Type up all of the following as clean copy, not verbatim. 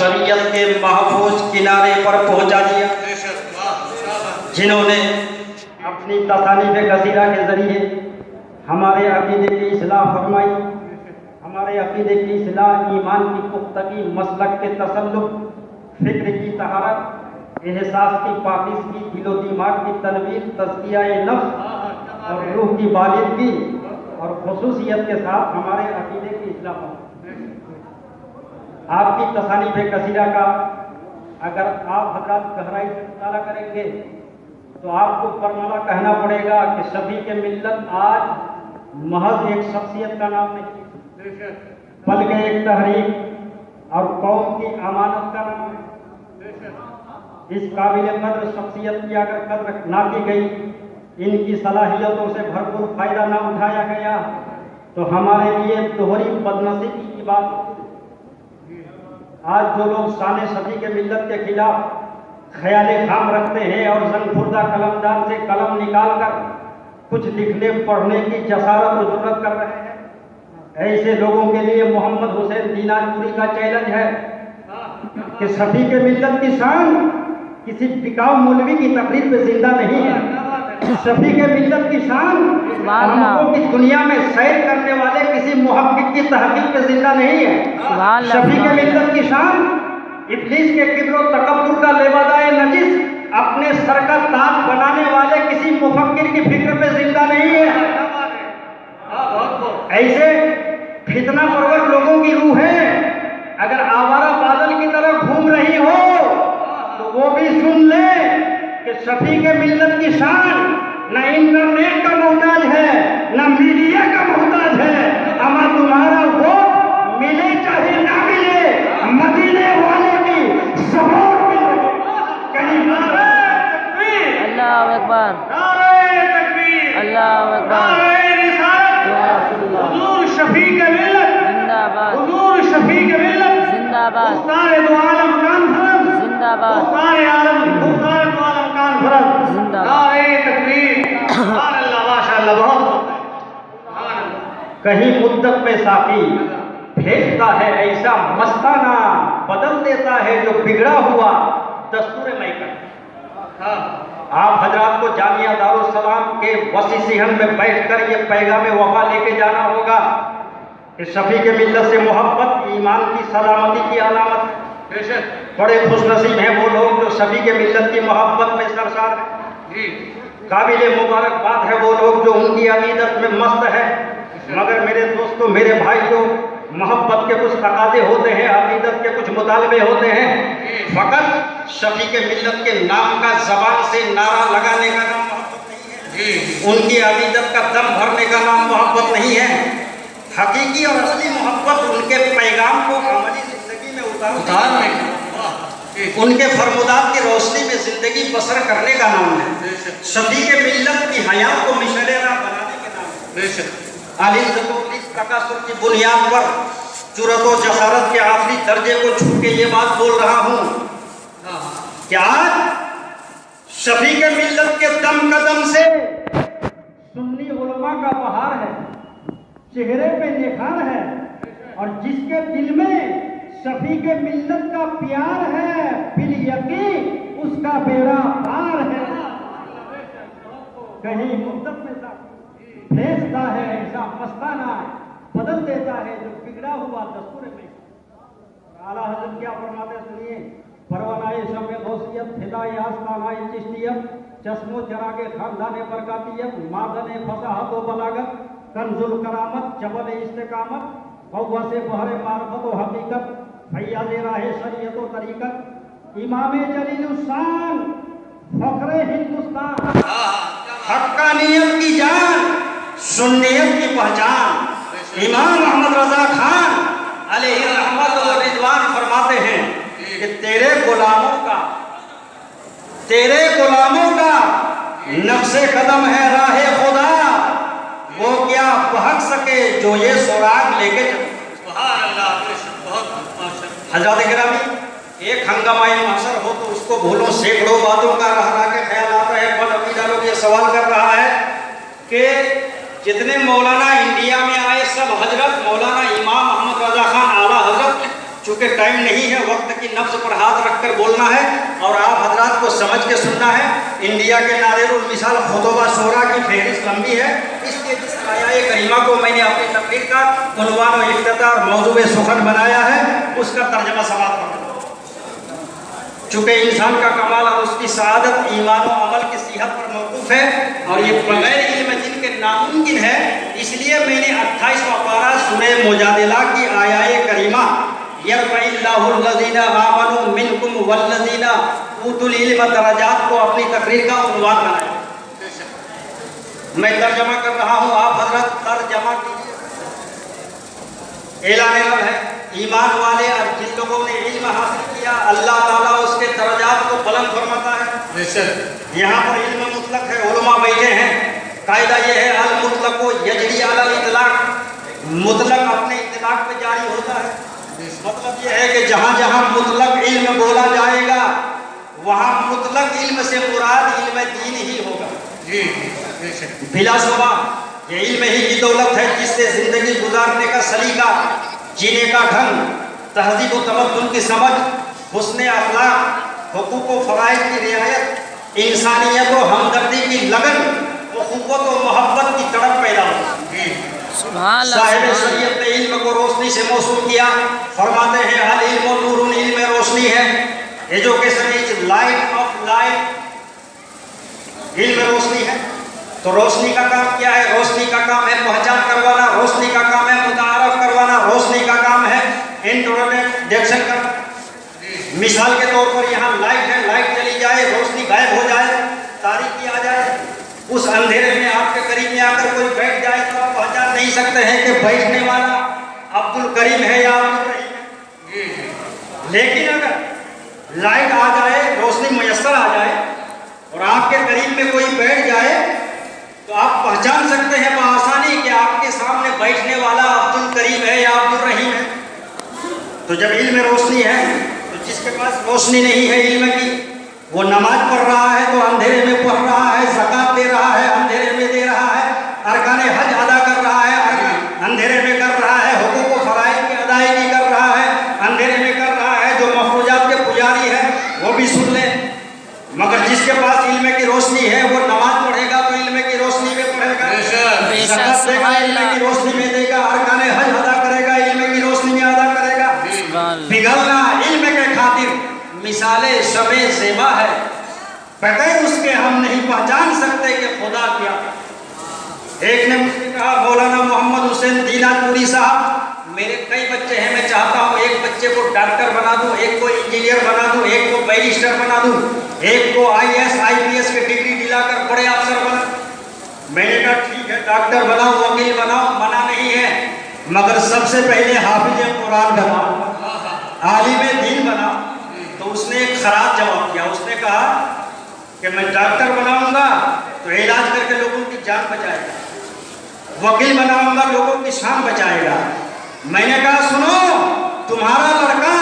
شریعت کے محفوظ کنارے پر پہنچا دیا، جنہوں نے اپنی تصانیف کثیرہ کے ذریعے ہمارے عقیدے کی اصلاح فرمائی، ہمارے عقیدے کی اصلاح، ایمان کی پختگی، مسلک کے تسلط، فکر کی طہارت، احساس کی پاکیزگی، دل و دماغ کی تنویر، تزکیہ نفس اور روح کی بالغگی اور خصوصیت کے ساتھ ہمارے عقیدے کی اصلاح فرمائی۔ آپ کی تصانیف کثیرہ کا اگر آپ حضرات گہرائی سے مطالعہ کریں گے تو آپ کو برملا کہنا پڑے گا کہ شفیع ملت آج محض ایک شخصیت کا نام نہیں، بلکہ ایک تحریک اور قوم کی امانت کا نام ہے۔ اس قابل قدر شخصیت کی اگر قدر نہ کی گئی، ان کی صلاحیتوں سے بھرپور فائدہ نہ اٹھایا گیا تو ہمارے لیے دوہری بدنصیبی کی بات ہوتی ہے۔ آج جو لوگ شان شفیع ملت کے خلاف خیال خام رکھتے ہیں اور زنگ خوردہ قلمدان سے قلم نکال کر کچھ لکھنے پڑھنے کی جسارت و جرات کر رہے ہیں، ایسے لوگوں کے لیے محمد حسین دینار پوری کا چیلنج ہے کہ شفیع ملت کی شان کسی بکاؤ مولوی کی تقریر پہ زندہ نہیں ہے۔ شفیع ملت کی شان ہم کی دنیا میں سیر کرنے والے کسی محقق کی تحقیق پہ زندہ نہیں ہے۔ شفیع ملت کی شان ابلیس کے کبر و تکبر کا لبادۂ نجس اپنے سر کا تاج بنانے والے کسی مفکر کی فکر پہ زندہ نہیں ہے۔ ایسے فتنہ پرور لوگوں کی روحیں اگر آوارہ بادل کی طرح گھوم رہی ہو تو وہ بھی سن لے کہ شفیع ملت کی شان نہ انٹرنیٹ کا محتاج ہے، نہ میڈیا کا محتاج ہے، اما تمہارا ووٹ ملے چاہے نہ ملے، مدینے والے کی سپورٹ ملے۔ کہیں اللہ اکبر، اللہ اکبر، حضور شفیع ملت زندہ باد، حضور شفیع ملت زندہ باد، مختار دو عالم کانفرنس، زندہ باد، مختار دو عالم کانفرنس، زندہ باد۔ نعرہ تکبیر، سبحان اللہ، ماشاءاللہ، بہت کہیں مدت میں ساقی بھیجتا ہے ایسا مستانہ، بدل دیتا ہے جو بگڑا ہوا دستور میکن۔ آپ حضرات کو جامعہ دارالسلام کے وسیع صحن میں بیٹھ کر یہ پیغام وفا لے کے جانا ہوگا کہ شفیع ملت سے محبت ایمان کی سلامتی کی علامت ہے۔ بڑے خوش نصیب ہیں وہ لوگ جو شفیع ملت کی محبت میں سرشار ہیں، قابل مبارکباد ہے وہ لوگ جو ان کی عقیدت میں مست ہے۔ مگر میرے دوستو، میرے بھائیو، محبت کے کچھ تقاضے ہوتے ہیں، عقیدت کے کچھ مطالبے ہوتے ہیں۔ فقط شفیع ملت کے نام کا زبان سے نعرہ لگانے کا نام محبت نہیں ہے، ان کی عقیدت کا دم بھرنے کا نام محبت نہیں ہے۔ حقیقی اور اصلی محبت ان کے پیغام کو عملی زندگی میں اتارنے کا، ان کے فرمودات کی روشنی میں زندگی بسر کرنے کا نام ہے۔ شفیع ملت کی حیات کو مشعل راہ بنانے کے نام ہے۔ عزت و تکاثر کی بنیاد پر جرأت و جسارت کے آخری درجے کو چھو کے یہ بات بول رہا ہوں کہ آج شفیع ملت کے دم قدم سے سنی علماء کا بہار ہے، چہرے پہ نکھار ہے، اور جس کے دل میں شفیع ملت کا پیار ہے بالیقین اس کا بیڑا پار ہے۔ کہیں مدت میں بھیجتا ہے ایسا مستانہ، بدل دیتا ہے جو بگڑا ہوا دستور میں۔ اعلیٰ حضرت کیا فرماتے سنیے، پروانۂ شمع غوثیت، فدائے آستانۂ چشتیت، چشم و چراغ خاندان برکاتیت، معدن فصاحت و بلاغت، کنز الکرامت، جبل استقامت، غوث بحر معرفت و حقیقت، فیاض راہ شریعت و طریقت، امام جلیل الشان، فخر ہندوستان، حقانیت کی جان، سنیت کی پہچان، امام احمد رضا خان علیہ رحمت و رضوان فرماتے ہیں کہ تیرے غلاموں کا نقش قدم ہے راہ خدا، وہ کیا بہک سکے جو یہ سراغ لے کے چلے۔ سبحان اللہ۔ حضرات گرامی، ایک ہنگامہ محشر ہو تو اس کو بھولو، سینکڑوں باتوں کا رہ کے خیال آتا ہے۔ بل عقیدہ لوگ یہ سوال کر رہا ہے کہ جتنے مولانا انڈیا میں آئے سب حضرت مولانا امام احمد رضا خان اعلیٰ حضرت چونکہ ٹائم نہیں ہے، وقت کی نبض پر ہاتھ رکھ کر بولنا ہے اور آپ حضرات کو سمجھ کے سننا ہے۔ انڈیا کے نادر المثال خطبہ شورا کی فہرست لمبی ہے، اس لیے جس آیہ کریمہ کو میں نے اپنی تقریر کا عنوان و افتتاح اور موضوع سخن بنایا ہے، اس کا ترجمہ سماعت کروں۔ چونکہ انسان کا کمال اور اس کی سعادت ایمان و عمل کی صحت پر موقوف ہے اور یہ بغیر علم جن کے ناممکن ہے، اس لیے میں نے 28واں پارہ سورہ مجادلہ کی آیہ کریمہ یرفع اللہ الذین آمنوا منکم والذین اوتوا العلم درجات کو اپنی تقریر کا عنوان بنایا۔ میں ترجمہ کر رہا ہوں، آپ حضرت ترجمہ کیجیے۔ اعلان رب ہے، ایمان والے اور جن لوگوں نے علم حاصل کیا اللہ تعالیٰ اس کے درجات کو بلند فرماتا ہے۔ یہاں پر علم مطلق ہے، علماء بیٹھے ہیں، قاعدہ یہ ہے المطلق یجری علی الاطلاق، مطلق اپنے اطلاق پہ جاری ہوتا ہے۔ مطلب یہ ہے کہ جہاں جہاں مطلق علم بولا جائے گا وہاں مطلق علم سے مراد علم دین ہی ہوگا۔ بلا شبہ یہ علم ہی کی دولت ہے جس سے زندگی گزارنے کا سلیقہ، جینے کا ڈھنگ، تہذیب و تمدن کی سمجھ، حسن اخلاق، حقوق و فرائض کی رعایت، انسانیت و ہمدردی کی لگن، اخوت و محبت کی تڑپ پیدا ہوتی ہے۔ صاحب شریعت نے علم کو روشنی سے موصول کیا، فرماتے ہیں العلم نور، علم روشنی ہے۔ Education is light of light, علم روشنی ہے۔ تو روشنی کا کام کیا ہے؟ روشنی کا کام ہے پہچان کروانا، روشنی کا کام ہے متعارف کروانا، روشنی کا کام ہے انٹروڈکشن کرنا۔ مثال کے طور پر یہاں لائٹ ہے، لائٹ چلی جائے، روشنی غائب ہو جائے، تاریکی آ جائے، اس اندھیرے میں آپ کے قریب میں آ کر کوئی بیٹھ جائے تو آپ پہچان نہیں سکتے ہیں کہ بیٹھنے والا عبد الکریم ہے یا عبد الرحیم ہے۔ لیکن اگر لائٹ آ جائے، روشنی میسر آ جائے اور آپ کے قریب میں کوئی بیٹھ جائے تو آپ پہچان سکتے ہیں بآسانی کہ آپ کے سامنے بیٹھنے والا عبد الکریم ہے یا عبد الرحیم ہے۔ تو جب علم روشنی ہے تو جس کے پاس روشنی نہیں ہے علم کی، وہ نماز پڑھ رہا ہے تو اندھیرے میں پڑھ رہا ہے، زکوٰۃ دے رہا ہے اندھیرے میں دے رہا ہے، ارکان حج ادا کر رہا ہے اندھیرے میں کر رہا ہے، حقوق و فرائض کی ادائیگی کر رہا ہے اندھیرے میں کر رہا ہے، جو مفروضات کے پجاری ہے وہ بھی سن لیں۔ مگر جس کے پاس علم کی روشنی ہے وہ نماز پڑھے گا تو علم کی روشنی میں پڑھے گا، زکوٰۃ دے گا علم کی روشنی میں دے گا، ارکان حج ادا کرے گا علم کی روشنی میں ادا کرے گا۔ پگھلنا علم کے خاطر مثال شمع زیبا ہے، بغیر اس کے ہم نہیں پہچان سکتے کہ خدا کیا۔ ایک نے مجھ سے کہا مولانا محمد حسین دینا پوری صاحب، میرے کئی بچے ہیں، میں چاہتا ہوں ایک بچے کو ڈاکٹر بنا دوں، ایک کو انجینئر بنا دوں، ایک کو بیرسٹر بنا دوں، ایک کو IAS IPS کی ڈگری دلا کر بڑے افسر بنا۔ میں نے کہا ٹھیک ہے ڈاکٹر بناؤ، وکیل بناؤ، منع نہیں ہے، مگر سب سے پہلے حافظ قرآن بناؤ، عالم دین بناؤ۔ تو اس نے ایک خراب جواب دیا، اس نے کہا کہ میں ڈاکٹر بناؤں گا تو علاج کر کے لوگوں کی جان بچائے گا، وکیل بناؤں گا لوگوں کی شان بچائے گا۔ میں نے کہا سنو، تمہارا لڑکا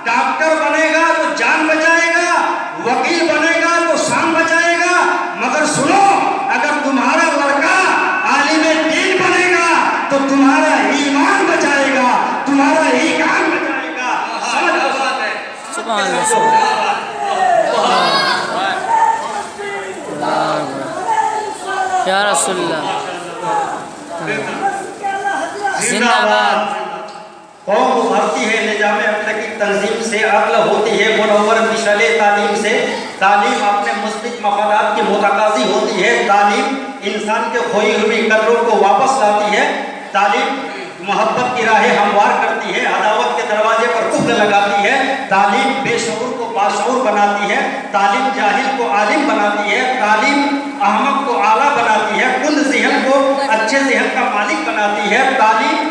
ڈاکٹر بنے گا تو جان بچائے گا، وکیل بنے گا تو شان بچائے گا، مگر سنو اگر تمہارا لڑکا عالم دین بنے گا تو تمہارا ایمان بچائے گا، تمہارا ایمان بچائے گا۔ سمجھ لو بات ہے۔ سبحان اللہ، یا رسول اللہ، زندہ باد۔ قوم ابھرتی ہے نظام اخلاقی تنظیم سے، عقل ہوتی ہے منور مشعل تعلیم سے، تعلیم اپنے مثبت مفادات کی متقاضی ہوتی ہے، تعلیم انسان کے کھوئی ہوئی قدروں کو واپس لاتی ہے، تعلیم محبت کی راہیں ہموار کرتی ہے، عداوت کے دروازے پر قفل لگاتی ہے، تعلیم بے شعور کو باشعور بناتی ہے، تعلیم جاہل کو عالم بناتی ہے، تعلیم احمق کو اعلیٰ بناتی ہے، کل ذہن کو اچھے ذہن کا مالک بناتی ہے، تعلیم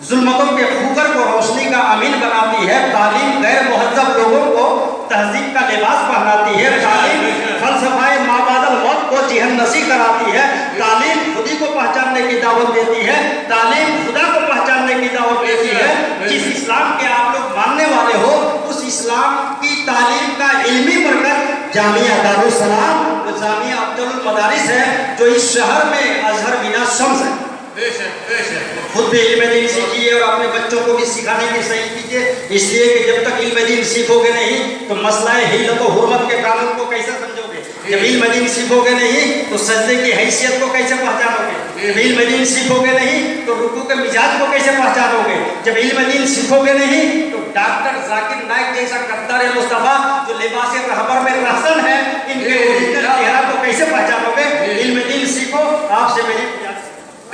ظلمتوں کے خوگر کو روشنی کا امین بناتی ہے، تعلیم غیر مہذب لوگوں کو تہذیب کا لباس پہناتی ہے، تعلیم فلسفہ مابعد الموت کو ذہن نشین کراتی ہے، تعلیم خودی کو پہچاننے کی دعوت دیتی ہے، تعلیم خدا کو پہچاننے کی دعوت دیتی ہے۔ جس اسلام کے آپ لوگ ماننے والے ہو اس اسلام کی تعلیم کا علمی مرکز جامعہ دارالسلام و جامعہ افضل المدارس ہے، جو اس شہر میں ازہر بنا شمس ہے۔ خود بھی علم دین سیکھیے اور اپنے بچوں کو بھی سکھانے کی صحیح کیجیے، اس لیے کہ جب تک علم دین سیکھو گے نہیں تو مسئلہ حلت و حرمت کے قانون کو کیسے سمجھو گے؟ جب علم دین سیکھو گے نہیں تو سجدے کی حیثیت کو کیسے پہچانو گے؟ جب علم دین سیکھو گے نہیں تو رکوع کے مزاج کو کیسے پہچانو گے؟ جب علم دین سیکھو گے نہیں تو ڈاکٹر ذاکر نائک جیسا قطار مصطفیٰ جو لباس رہبر میں رہزن ہے، ان کے اوریجنل چہرہ کو کیسے پہچانو گے؟ علم دین سیکھو. آپ سے میری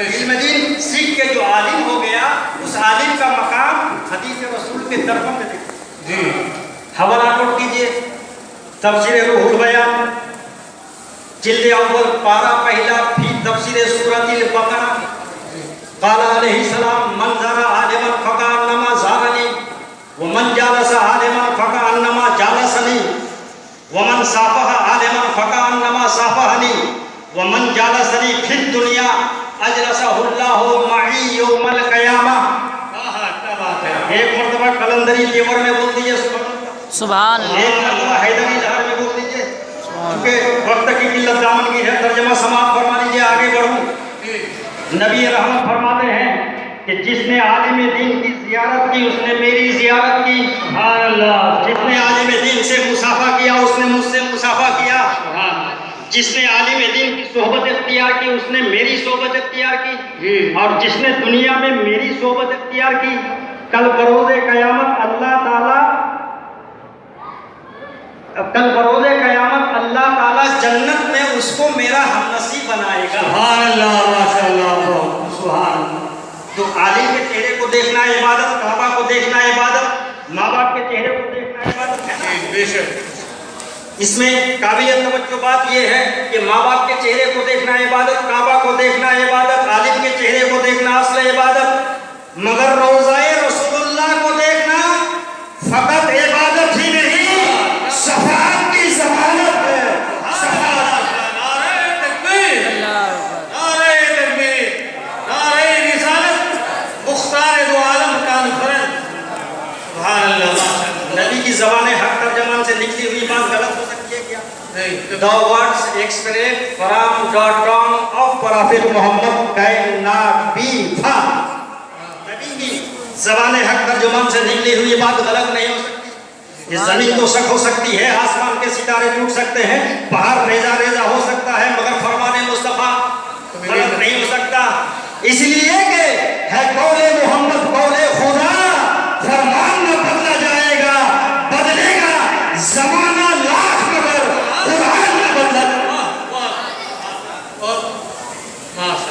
علم دین سیکھ کے جو عالم ہو گیا اس عالم کا مقام حدیث رسول کے درپن میں دیکھو. حوالہ نوٹ کیجئے، تفسیر روح البیان جلد اول پارہ پہلا فی تفسیر سورۃ البقرہ. قال علیہ السلام من زار عالما فکانما زارنی ومن جالس عالما فکانما جالسنی ومن صافح عالما فکانما صافحنی ومن جالسنی فی الدنیا اجلسہ اللہ معی یوم القیامہ. ایک مرتبہ قلندری لیور میں بول دیجئے سبحان اللہ. ایک مرتبہ حیدری لہر میں بول دیجئے. کیونکہ وقت کی قلت دامن کی ہے، ترجمہ سماعت فرما لیجئے، آگے بڑھوں. نبی رحمت فرماتے ہیں کہ جس نے عالم دین کی زیارت کی اس نے میری زیارت کی. سبحان اللہ. جس نے عالم دین سے مصافحہ کیا اس نے مجھ سے مصافحہ کیا. جس نے عالم دین کی صحبت اختیار کی اس نے میری صحبت اختیار کی. اور جس نے دنیا میں میری صحبت اختیار کی کل بروز قیامت اللہ تعالیٰ جنت میں اس کو میرا ہمنصیب بنائے گا. سبحان اللہ، ماشاء اللہ، سبحان اللہ. تو عالم کے چہرے کو دیکھنا عبادت، کعبہ کو دیکھنا عبادت، ماں باپ کے چہرے کو دیکھنا عبادت ہے نا؟ بے شک. اس میں قابل توجہ بات یہ ہے کہ ماں باپ کے چہرے کو دیکھنا عبادت، کعبہ کو دیکھنا عبادت، عالم کے چہرے کو دیکھنا اصل عبادت، مگر روضہ رسول اللہ کو دیکھنا فقط عبادت ہی نہیں، شفاعت کی ضمانت ہے. نعرہ تکبیر، نعرہ تکبیر، نعرہ رسالت، مختار دو عالم کانفرنس. سبحان اللہ. نبی کی زبان حق ترجمان سے نکلی ہوئی بات غلط ہو سکتی ہے کیا؟ The words expressed from the tongue of Prophet Muhammad cannot be found. نبی کی زبان حق ترجمان سے نکلی ہوئی بات غلط نہیں ہو سکتی. یہ زمین تو شک ہو سکتی ہے، آسمان کے ستارے ٹوٹ سکتے ہیں، پہاڑ ریزہ ریزہ ہو سکتا ہے، مگر فرمان مصطفیٰ غلط نہیں ہو سکتا. اس لیے کہ ہے قول محمد قول خدا، فرمان نہ بدلا جائے گا، بدلے گا زمانہ لاکھ مگر قرآن نہ بدلا جائے گا.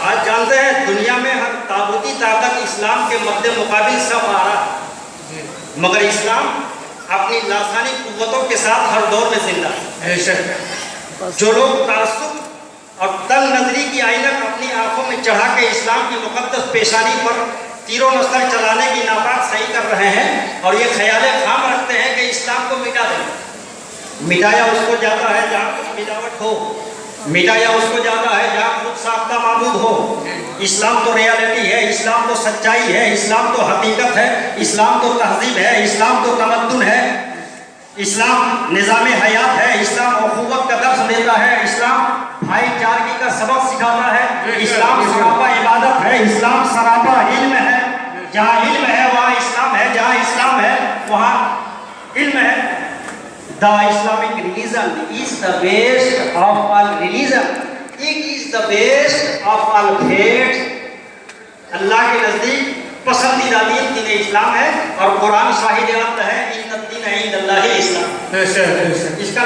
آج جانتے ہیں دنیا میں ہر تاغوتی طاقت اسلام کے مد مقابل سب آ رہا ہے، مگر اسلام اپنی لاسانی قوتوں کے ساتھ ہر دور میں زندہ ہے. جو لوگ تعصب اور تنگ نظری کی عینک اپنی آنکھوں میں چڑھا کے اسلام کی مقدس پیشانی پر تیر و نستر چلانے کی ناپاک صحیح کر رہے ہیں اور یہ خیال خام رکھتے ہیں کہ اسلام کو مٹا دیں. مٹایا اس کو جاتا ہے جہاں کچھ ملاوٹ ہو، مٹایا اس کو جاتا ہے جہاں خود ساختہ معبود ہو. اسلام تو ریالٹی ہے، اسلام تو سچائی ہے، اسلام تو حقیقت ہے، اسلام تو تہذیب ہے، اسلام تو تمدن ہے، اسلام نظام حیات ہے، اسلام اخوت کا درس دیتا ہے، اسلام بھائی چارگی کا سبق سکھاتا ہے، اسلام سراپا عبادت ہے، اسلام سراپا علم ہے. جہاں علم ہے وہاں اسلام ہے، جہاں اسلام ہے وہاں علم ہے. The Islamic religion is the best of all religion. It is the best of all faiths. اللہ کے نزدیک پسندیدہ دین دین اسلام ہے اور قرآن شاہد وقت ہے ان الدین عند اللہ الاسلام. اس کا